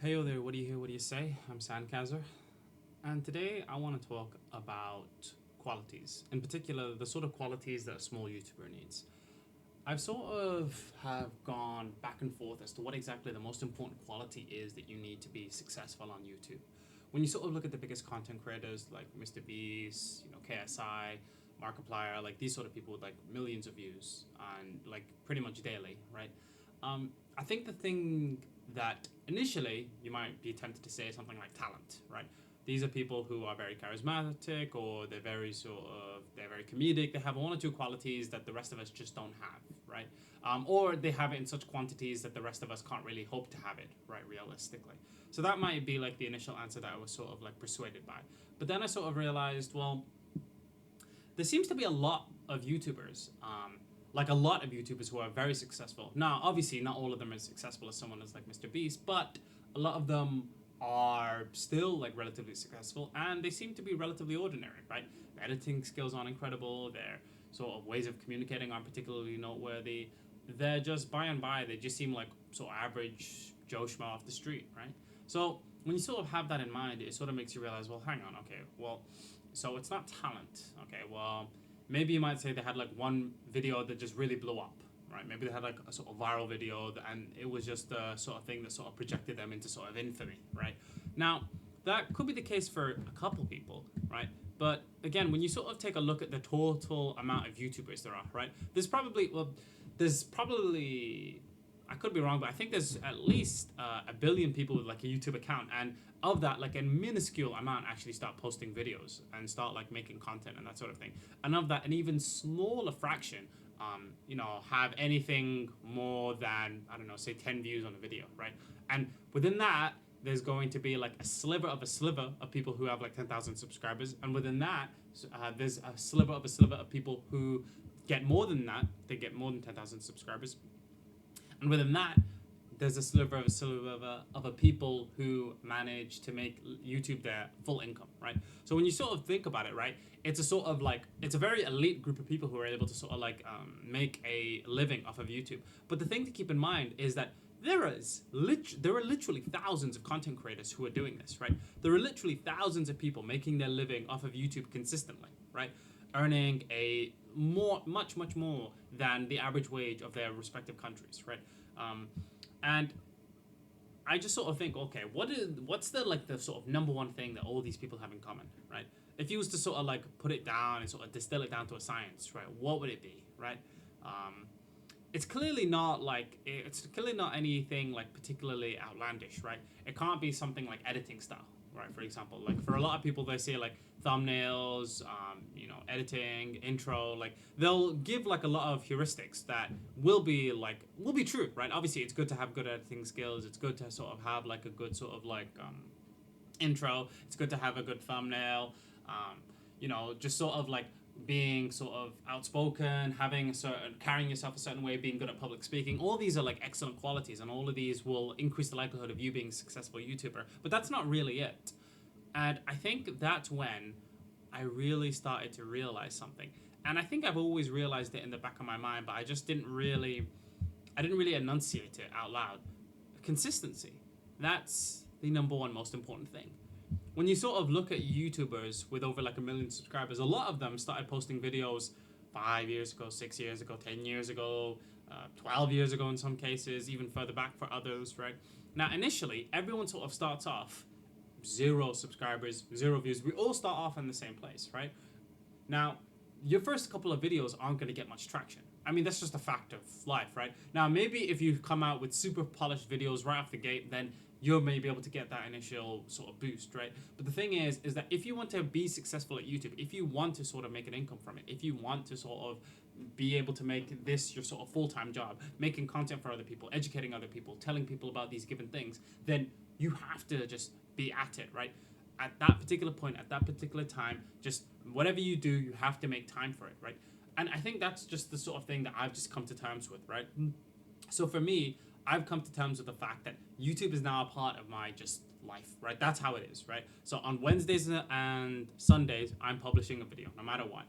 Hey there, what do you hear, what do you say? I'm Sandkazer, and today I want to talk about qualities, in particular the sort of qualities that a small YouTuber needs. I've sort of have gone back and forth as to what exactly the most important quality is that you need to be successful on YouTube. When you sort of look at the biggest content creators like Mr. Beast, KSI, Markiplier, like these sort of people with like millions of views and like pretty much daily, right? I think the thing that initially you might be tempted to say is something like talent, right? These are people who are very charismatic, or they're very comedic. They have one or two qualities that the rest of us just don't have, right? Or they have it in such quantities that the rest of us can't really hope to have it, right? Realistically, so that might be like the initial answer that I was sort of like persuaded by. But then I sort of realized, well, there seems to be a lot of YouTubers, like a lot of YouTubers who are very successful. Now, obviously, not all of them are as successful as someone as like Mr. Beast, but a lot of them are still like relatively successful, and they seem to be relatively ordinary, right? Their editing skills aren't incredible. Their sort of ways of communicating aren't particularly noteworthy. They're just by and by, they just seem like sort of average Joe Schmo off the street, right? So when you sort of have that in mind, it sort of makes you realize, well, hang on, okay, well, so it's not talent. Okay, well, maybe you might say they had like one video that just really blew up, right? Maybe they had like a sort of viral video, and it was just the sort of thing that sort of projected them into sort of infamy, right? Now, that could be the case for a couple people, right? But again, when you sort of take a look at the total amount of YouTubers there are, right? There's probably I could be wrong, but I think there's at least a billion people with like a YouTube account, and of that, like a minuscule amount actually start posting videos and start like making content and that sort of thing. And of that, an even smaller fraction, have anything more than, I don't know, say 10 views on a video, right? And within that, there's going to be like a sliver of people who have like 10,000 subscribers, and within that, there's a sliver of people who get more than that. They get more than 10,000 subscribers, and within that, there's a sliver of a people who manage to make YouTube their full income, right? So when you sort of think about it, right, it's a sort of like, it's a very elite group of people who are able to sort of like make a living off of YouTube. But the thing to keep in mind is that there are literally thousands of content creators who are doing this, right? There are literally thousands of people making their living off of YouTube consistently, right? Earning much more than the average wage of their respective countries, right? And I just sort of think, okay, what's the sort of number one thing that all these people have in common, right? If you was to sort of like put it down and sort of distill it down to a science, right? What would it be, right? Um, it's clearly not anything like particularly outlandish, right? It can't be something like editing style, right? For example, like for a lot of people, they say like thumbnails, editing, intro, like they'll give like a lot of heuristics that will be true, right? Obviously, it's good to have good editing skills. It's good to sort of have like a good sort of like intro. It's good to have a good thumbnail. Just sort of like being sort of outspoken, having a certain, carrying yourself a certain way, being good at public speaking. All these are like excellent qualities, and all of these will increase the likelihood of you being a successful YouTuber. But that's not really it. And I think that's when I really started to realize something. And I think I've always realized it in the back of my mind, but I didn't really enunciate it out loud. Consistency. That's the number one most important thing. When you sort of look at YouTubers with over like a million subscribers, a lot of them started posting videos 5 years ago, 6 years ago, 10 years ago, 12 years ago in some cases, even further back for others, right? Now, initially, everyone sort of starts off zero subscribers, zero views. We all start off in the same place, right? Now, your first couple of videos aren't going to get much traction. I mean, that's just a fact of life, right? Now, maybe if you come out with super polished videos right off the gate, then you'll maybe able to get that initial sort of boost, right? But the thing is that if you want to be successful at YouTube, if you want to sort of make an income from it, if you want to sort of be able to make this your sort of full-time job, making content for other people, educating other people, telling people about these given things, then you have to just be at it, right? At that particular point, at that particular time, just whatever you do, you have to make time for it, right? And I think that's just the sort of thing that I've just come to terms with, right? So for me, I've come to terms with the fact that YouTube is now a part of my just life, right? That's how it is, right? So on Wednesdays and Sundays, I'm publishing a video, no matter what.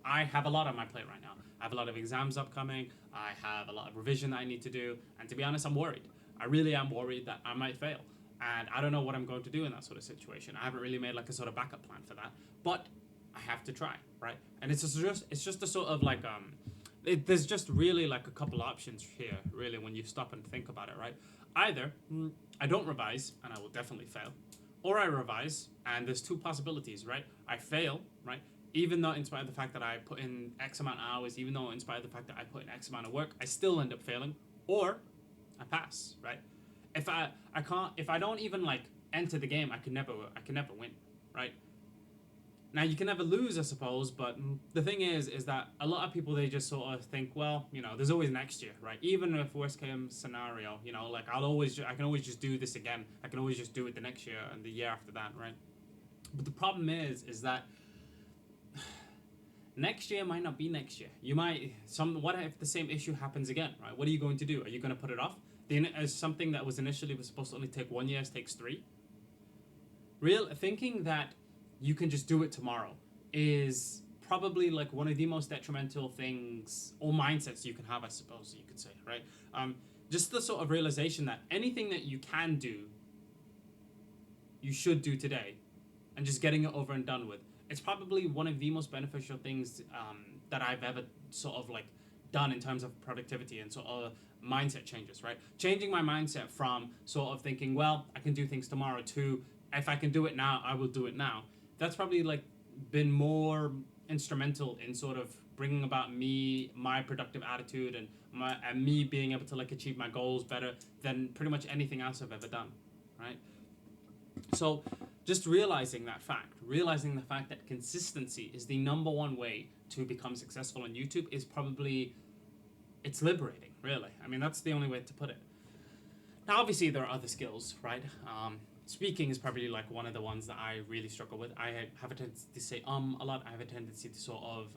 I have a lot on my plate right now. I have a lot of exams upcoming. I have a lot of revision that I need to do. And to be honest, I'm worried. I really am worried that I might fail. and I don't know what I'm going to do in that sort of situation. I haven't really made like a sort of backup plan for that, but I have to try, right? And it's just a sort of like there's just really like a couple options here, really, when you stop and think about it, right? Either I don't revise and I will definitely fail, or I revise and there's two possibilities, right? I fail, right? Even though, in spite of the fact that I put in X amount of hours, even though in spite of the fact that I put in X amount of work, I still end up failing, or I pass, right? If I don't even like enter the game, I can never win, right? Now you can never lose, I suppose, but the thing is that a lot of people, they just sort of think, well, you know, there's always next year, right? Even if worst case scenario, you know, like I can always just do this again. I can always just do it the next year and the year after that, right? But the problem is that next year might not be next year. You might what if the same issue happens again, right? What are you going to do? Are you going to put it off? As something that was supposed to only take 1 year takes 3. Thinking that you can just do it tomorrow is probably like one of the most detrimental things or mindsets you can have, I suppose you could say, right? Just the sort of realization that anything that you can do, you should do today, and just getting it over and done with. It's probably one of the most beneficial things that I've ever sort of like done in terms of productivity and sort of mindset changes, right? Changing my mindset from sort of thinking, well, I can do things tomorrow, to if I can do it now, I will do it now. That's probably like been more instrumental in sort of bringing about my productive attitude and me being able to like achieve my goals better than pretty much anything else I've ever done, right? So just realizing the fact that consistency is the number one way to become successful on YouTube is probably, it's liberating, really. I mean, that's the only way to put it. Now, obviously, there are other skills, right? Speaking is probably like one of the ones that I really struggle with. I have a tendency to say a lot. I have a tendency to sort of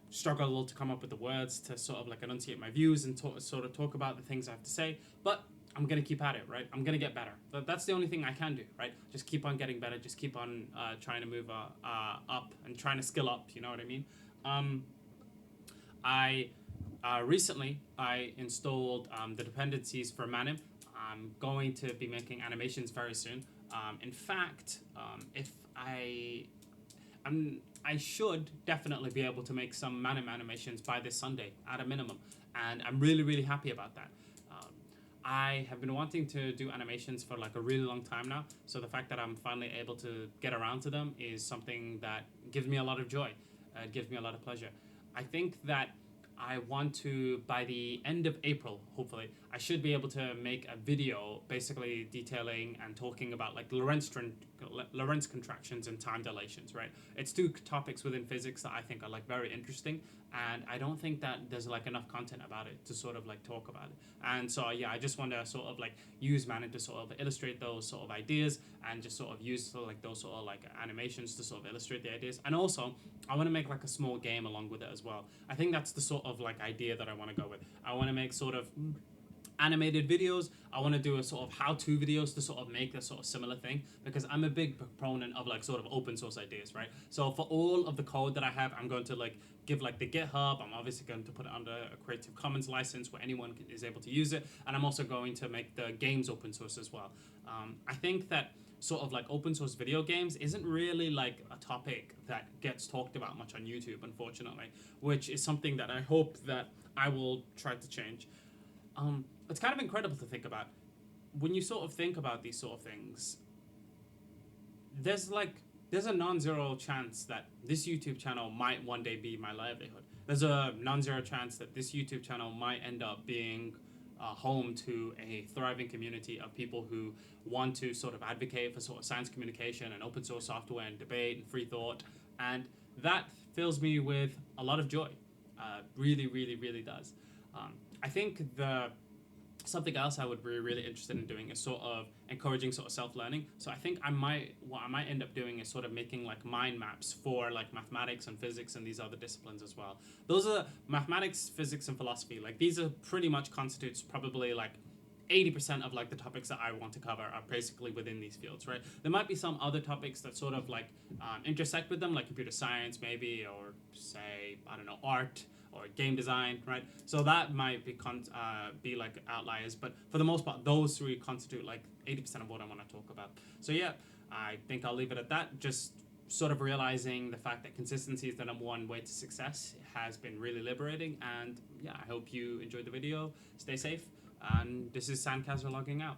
struggle to come up with the words to sort of like enunciate my views and sort of talk about the things I have to say. But I'm going to keep at it, right? I'm going to get better. That's the only thing I can do, right? Just keep on getting better. Just keep on trying to move up and trying to skill up, you know what I mean? Recently, I installed the dependencies for Manim. I'm going to be making animations very soon. In fact, if I should definitely be able to make some Manim animations by this Sunday at a minimum, and I'm really, really happy about that. I have been wanting to do animations for like a really long time now, so the fact that I'm finally able to get around to them is something that gives me a lot of joy. It gives me a lot of pleasure. I think that I want to, by the end of April, hopefully, I should be able to make a video basically detailing and talking about like Lorentz contractions and time dilations, right? It's two topics within physics that I think are like very interesting, and I don't think that there's like enough content about it to sort of like talk about it. And so yeah, I just want to sort of like use Manim to sort of illustrate those sort of ideas, and just sort of use like those sort of like animations to sort of illustrate the ideas. And also, I want to make like a small game along with it as well. I think that's the sort of like idea that I want to go with. I want to make sort of animated videos. I want to do a sort of how-to videos to sort of make a sort of similar thing, because I'm a big proponent of like sort of open source ideas, right? So for all of the code that I have, I'm going to like give like the GitHub. I'm obviously going to put it under a Creative Commons license where anyone is able to use it, and I'm also going to make the games open source as well. I think that sort of like open source video games isn't really like a topic that gets talked about much on YouTube, unfortunately, which is something that I hope that I will try to change. It's kind of incredible to think about. When you sort of think about these sort of things, there's a non-zero chance that this YouTube channel might one day be my livelihood. There's a non-zero chance that this YouTube channel might end up being home to a thriving community of people who want to sort of advocate for sort of science communication and open source software and debate and free thought. And that fills me with a lot of joy. Really, really, really does. I think something else I would be really interested in doing is sort of encouraging sort of self-learning. So I think what I might end up doing is sort of making like mind maps for like mathematics and physics and these other disciplines as well. Those are mathematics, physics, and philosophy. Like these are pretty much constitutes probably like 80% of like the topics that I want to cover are basically within these fields, right? There might be some other topics that sort of like intersect with them, like computer science maybe, or say, I don't know, art, or game design, right? So that might be like outliers, but for the most part, those three constitute like 80% of what I want to talk about. So yeah, I think I'll leave it at that. Just sort of realizing the fact that consistency is the number one way to success has been really liberating. And yeah, I hope you enjoyed the video. Stay safe. And this is Sandcastle logging out.